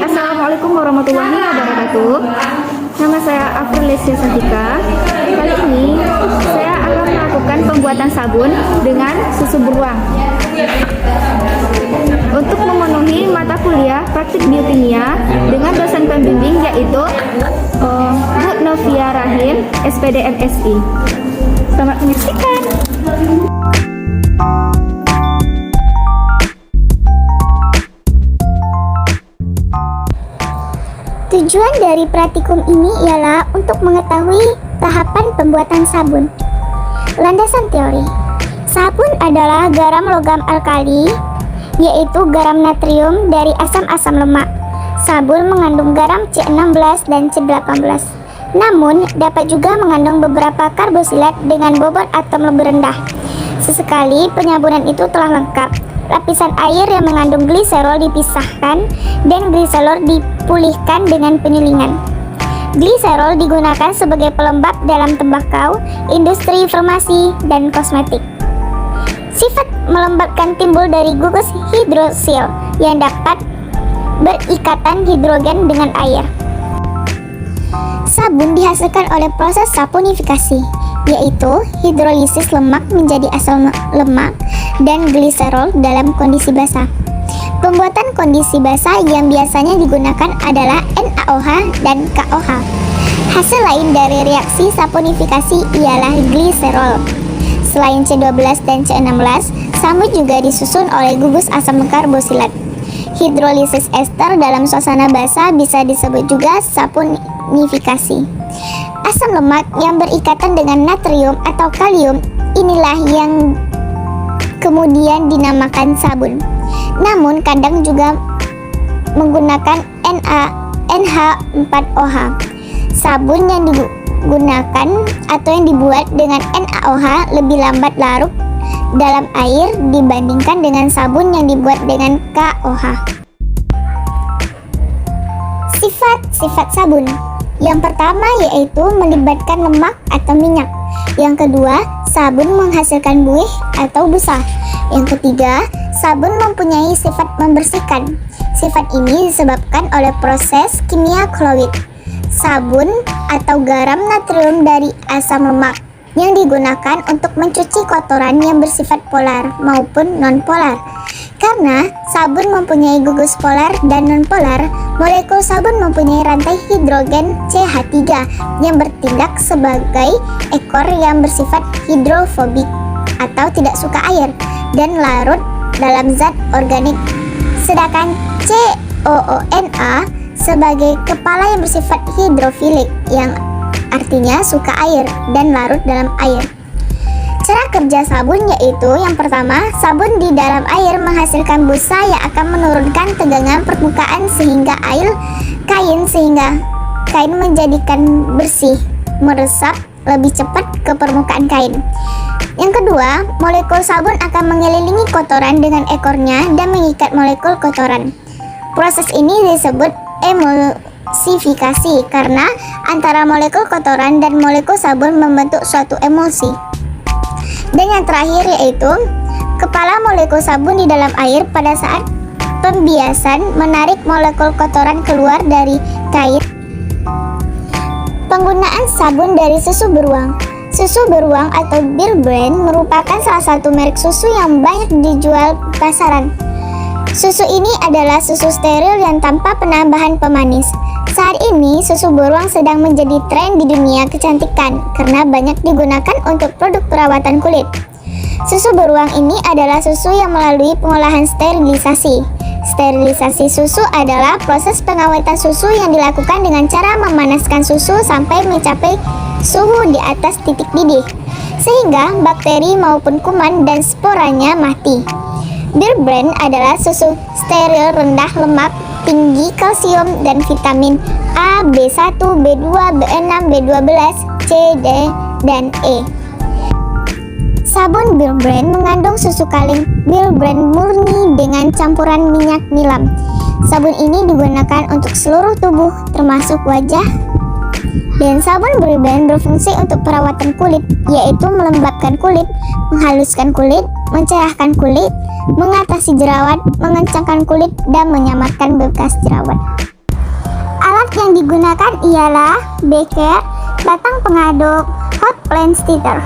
Assalamualaikum warahmatullahi wabarakatuh. Nama saya Afrilesia Santika. Kali ini saya akan melakukan pembuatan sabun dengan susu beruang. Untuk memenuhi mata kuliah praktik biokimia dengan dosen pembimbing yaitu Bu Novia Rahim, SPD MSI. Selamat menyaksikan. Tujuan dari praktikum ini ialah untuk mengetahui tahapan pembuatan sabun. Landasan teori. Sabun adalah garam logam alkali, yaitu garam natrium dari asam-asam lemak. Sabun mengandung garam C16 dan C18. Namun, dapat juga mengandung beberapa karbosilat dengan bobot atom lebih rendah. Sesekali penyabunan itu telah lengkap. Lapisan air yang mengandung gliserol dipisahkan dan gliserol dipulihkan dengan penyulingan. Gliserol digunakan sebagai pelembab dalam tembakau, industri farmasi, dan kosmetik. Sifat melembabkan timbul dari gugus hidrosil yang dapat berikatan hidrogen dengan air. Sabun dihasilkan oleh proses saponifikasi, yaitu hidrolisis lemak menjadi asam lemak dan gliserol dalam kondisi basah. Pembuatan kondisi basah yang biasanya digunakan adalah NaOH dan KOH. Hasil lain dari reaksi saponifikasi ialah gliserol. Selain C12 dan C16, sabun juga disusun oleh gugus asam karbosilat. Hidrolisis ester dalam suasana basah bisa disebut juga saponifikasi. Asam lemak yang berikatan dengan natrium atau kalium inilah yang kemudian dinamakan sabun. Namun kadang juga menggunakan NH4OH. Sabun yang digunakan atau yang dibuat dengan NaOH lebih lambat larut dalam air dibandingkan dengan sabun yang dibuat dengan KOH. Sifat-sifat sabun. Yang pertama yaitu melibatkan lemak atau minyak. Yang kedua, sabun menghasilkan buih atau busa. Yang ketiga, sabun mempunyai sifat membersihkan. Sifat ini disebabkan oleh proses kimia klorid. Sabun atau garam natrium dari asam lemak yang digunakan untuk mencuci kotoran yang bersifat polar maupun non-polar. Karena sabun mempunyai gugus polar dan non-polar, molekul sabun mempunyai rantai hidrogen CH3 yang bertindak sebagai ekor yang bersifat hidrofobik atau tidak suka air dan larut dalam zat organik. Sedangkan COONA sebagai kepala yang bersifat hidrofilik yang artinya suka air dan larut dalam air. Cara kerja sabun yaitu yang pertama, sabun di dalam air menghasilkan busa yang akan menurunkan tegangan permukaan sehingga kain menjadikan bersih, meresap lebih cepat ke permukaan kain. Yang kedua, molekul sabun akan mengelilingi kotoran dengan ekornya dan mengikat molekul kotoran. Proses ini disebut emulsifikasi karena antara molekul kotoran dan molekul sabun membentuk suatu emulsi. Dan yang terakhir yaitu kepala molekul sabun di dalam air pada saat pembiasan menarik molekul kotoran keluar dari kain. Penggunaan sabun dari susu beruang. Susu beruang atau Bear Brand merupakan salah satu merek susu yang banyak dijual pasaran. Susu ini adalah susu steril yang tanpa penambahan pemanis. Saat ini, susu beruang sedang menjadi tren di dunia kecantikan karena banyak digunakan untuk produk perawatan kulit. Susu beruang ini adalah susu yang melalui pengolahan sterilisasi. Sterilisasi susu adalah proses pengawetan susu yang dilakukan dengan cara memanaskan susu sampai mencapai suhu di atas titik didih, sehingga bakteri maupun kuman dan sporanya mati. Bear Brand adalah susu steril rendah lemak, tinggi kalsium dan vitamin A, B1, B2, B6, B12, C, D, dan E. Sabun Bear Brand mengandung susu kaleng Bear Brand murni dengan campuran minyak nilam. Sabun ini digunakan untuk seluruh tubuh termasuk wajah. Dan sabun Bear Brand berfungsi untuk perawatan kulit, yaitu melembabkan kulit, menghaluskan kulit, mencerahkan kulit, mengatasi jerawat, mengencangkan kulit, dan menyamarkan bekas jerawat. Alat yang digunakan ialah beker, batang pengaduk, hot blend stirrer.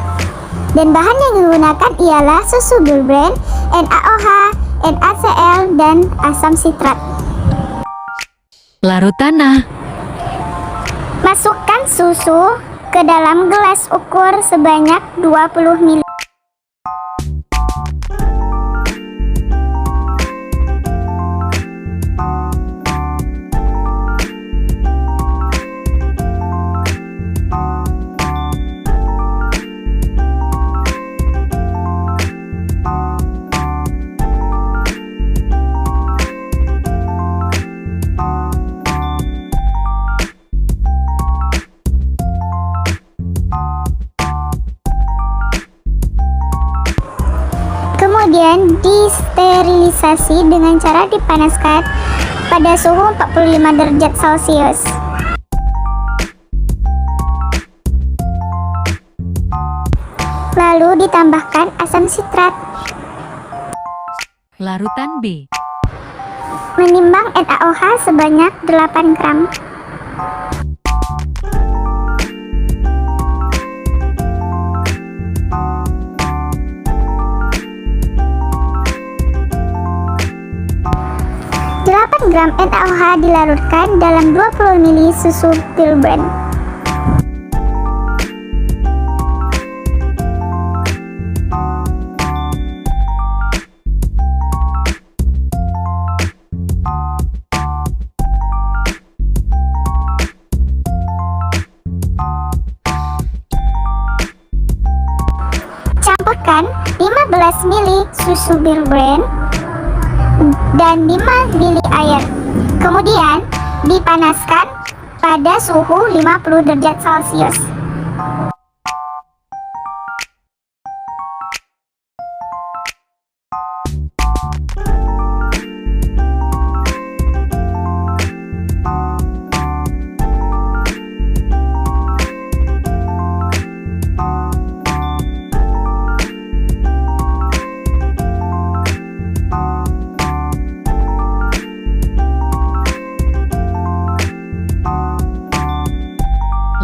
Dan bahan yang digunakan ialah susu Bill Brand, NaOH, NaCl, dan asam sitrat. Larut tanah. Masukkan susu ke dalam gelas ukur sebanyak 20 ml. Kemudian disterilisasi dengan cara dipanaskan pada suhu 45 derajat Celcius. Lalu ditambahkan asam sitrat. Larutan B. Menimbang NaOH sebanyak 8 gram. Gram NaOH dilarutkan dalam 20 ml susu Bill Brand. Campurkan 15 ml susu Bill Brand dan 5 ml air. Kemudian dipanaskan pada suhu 50 derajat Celcius.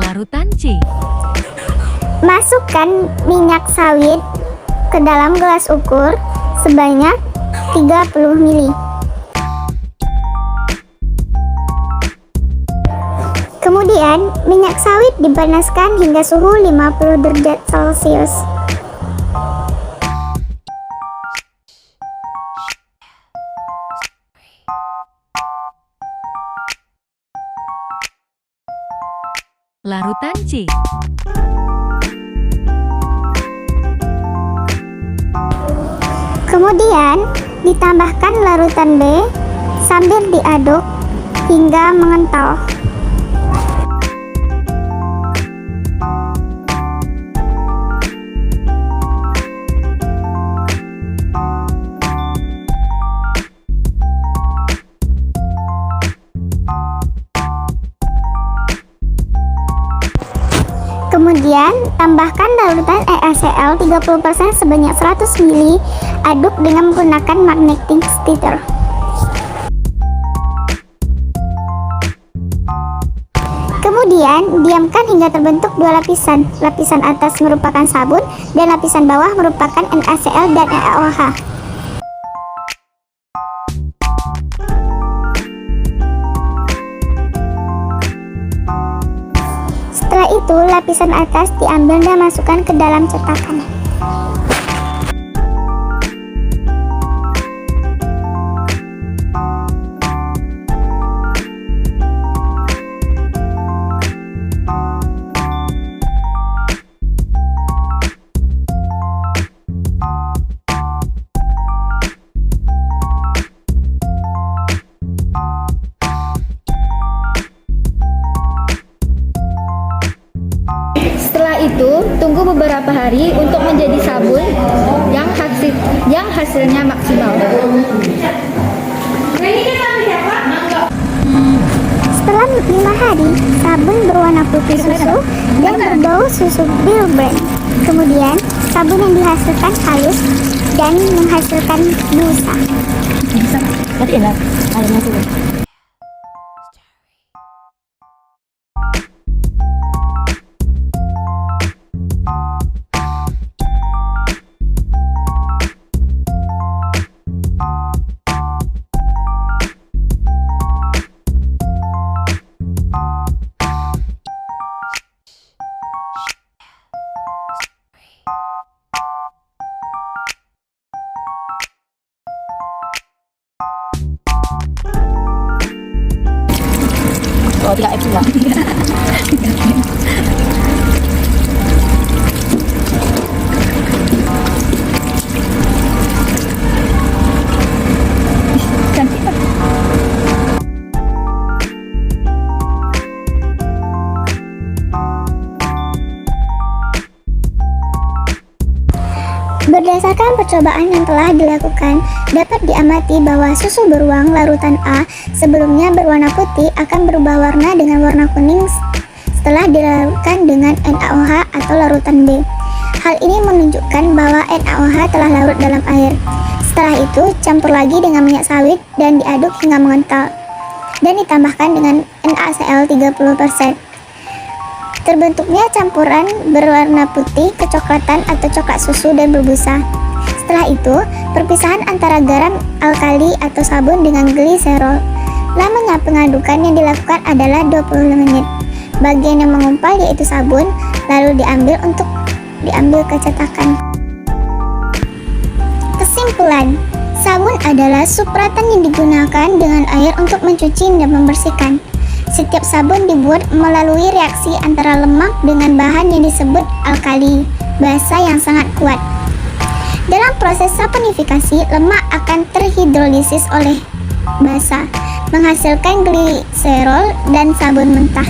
Larutan C. Masukkan minyak sawit ke dalam gelas ukur sebanyak 30 ml. Kemudian minyak sawit dipanaskan hingga suhu 50 derajat Celcius. Larutan C. Kemudian ditambahkan larutan B sambil diaduk hingga mengental. Kemudian tambahkan larutan NaCl 30% sebanyak 100 ml, aduk dengan menggunakan magnetic stirrer. Kemudian diamkan hingga terbentuk dua lapisan. Lapisan atas merupakan sabun dan lapisan bawah merupakan NaCl dan NaOH. Setelah itu, lapisan atas diambil dan masukkan ke dalam cetakan. Setelah itu, tunggu beberapa hari untuk menjadi sabun yang hasilnya maksimal. Setelah 5 hari, sabun berwarna putih susu dan berbau susu Bill Brand. Kemudian, sabun yang dihasilkan halus dan dan menghasilkan busa. Tadi enak. Ada masuk. Oh, 3 pula. Cantik tak? Berdasarkan percobaan yang telah dilakukan, dapat diamati bahwa susu beruang larutan A sebelumnya berwarna putih akan berubah warna dengan warna kuning setelah dilarutkan dengan NaOH atau larutan B. Hal ini menunjukkan bahwa NaOH telah larut dalam air. Setelah itu, campur lagi dengan minyak sawit dan diaduk hingga mengental, dan ditambahkan dengan NaCl 30%. Terbentuknya campuran berwarna putih, kecoklatan atau coklat susu dan berbusa. Setelah itu, perpisahan antara garam alkali atau sabun dengan gliserol. Lamanya pengadukan yang dilakukan adalah 20 menit. Bagian yang mengumpal yaitu sabun, lalu diambil ke cetakan. Kesimpulan, sabun adalah supratan yang digunakan dengan air untuk mencuci dan membersihkan. Setiap sabun dibuat melalui reaksi antara lemak dengan bahan yang disebut alkali basa yang sangat kuat. Dalam proses saponifikasi, lemak akan terhidrolisis oleh basa, menghasilkan gliserol dan sabun mentah.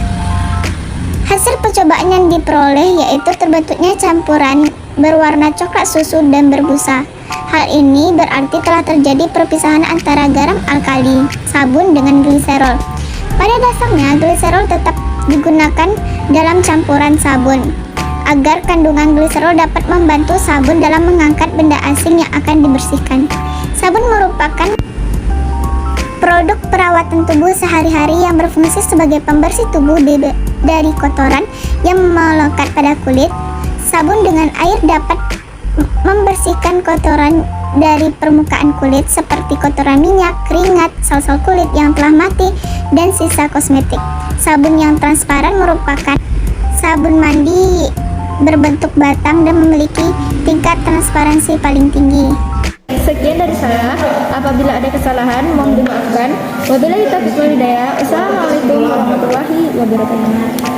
Hasil percobaan yang diperoleh yaitu terbentuknya campuran berwarna coklat susu dan berbusa. Hal ini berarti telah terjadi perpisahan antara garam alkali, sabun dengan gliserol. Pada dasarnya, gliserol tetap digunakan dalam campuran sabun, agar kandungan gliserol dapat membantu sabun dalam mengangkat benda asing yang akan dibersihkan. Sabun merupakan produk perawatan tubuh sehari-hari yang berfungsi sebagai pembersih tubuh dari kotoran yang melekat pada kulit. Sabun dengan air dapat membersihkan kotoran dari permukaan kulit seperti kotoran minyak, keringat, sel-sel kulit yang telah mati, dan sisa kosmetik. Sabun yang transparan merupakan sabun mandi berbentuk batang dan memiliki tingkat transparansi paling tinggi. Sekian dari saya. Apabila ada kesalahan, mohon dimaafkan. Wabillahi taufiq wal hidayah. Wassalamualaikum warahmatullahi wabarakatuh.